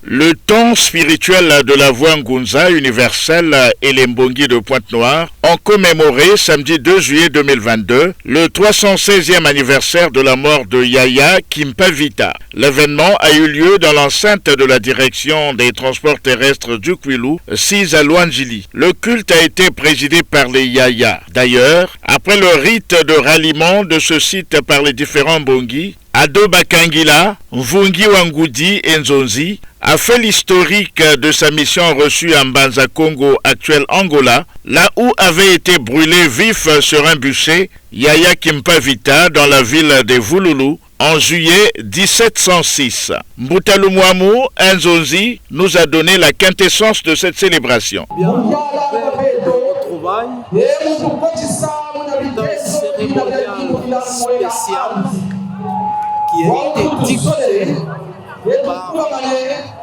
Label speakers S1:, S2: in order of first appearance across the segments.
S1: Le temps spirituel de la voie Ngunza universelle et les Mbongi de Pointe-Noire ont commémoré samedi 2 juillet 2022 le 316e anniversaire de la mort de Yaya Kimpavita. L'événement a eu lieu dans l'enceinte de la direction des transports terrestres du Kwilu, 6 à Luanjili. Le culte a été présidé par les Yaya. D'ailleurs, après le rite de ralliement de ce site par les différents Mbongi, Ado Bakangila, Mvungi Wangudi et Nzonzi a fait l'historique de sa mission reçue en Banza Congo, actuel Angola, là où avait été brûlé vif sur un bûcher Yaya Kimpavita dans la ville de Vouloulou en juillet 1706. Mbutalumwamu Nzonzi nous a donné la quintessence de cette célébration.
S2: Qui a été dictée par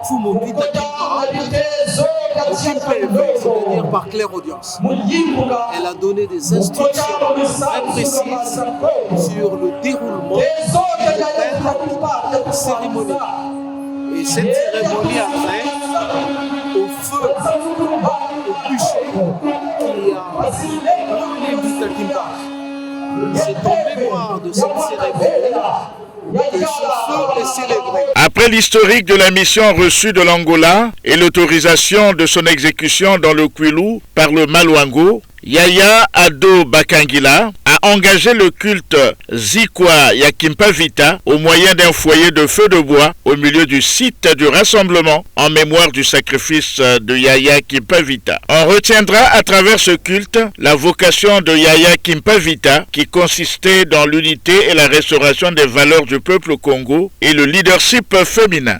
S2: Fumobita Kimpa, c'est-à-dire par claire audience. Elle a donné des instructions très précises sur le déroulement de la cérémonie. Et cette cérémonie a trait au feu, au bûcher qui a brûlé Bita Kimpa. C'est en mémoire de cette cérémonie.
S1: Après l'historique de la mission reçue de l'Angola et l'autorisation de son exécution dans le Kwilu par le Malwango, Yaya Ado Bakangila a engagé le culte Zikwa Yakimpavita au moyen d'un foyer de feu de bois au milieu du site du rassemblement en mémoire du sacrifice de Yaya Kimpavita. On retiendra à travers ce culte la vocation de Yaya Kimpavita qui consistait dans l'unité et la restauration des valeurs du peuple Congo et le leadership féminin.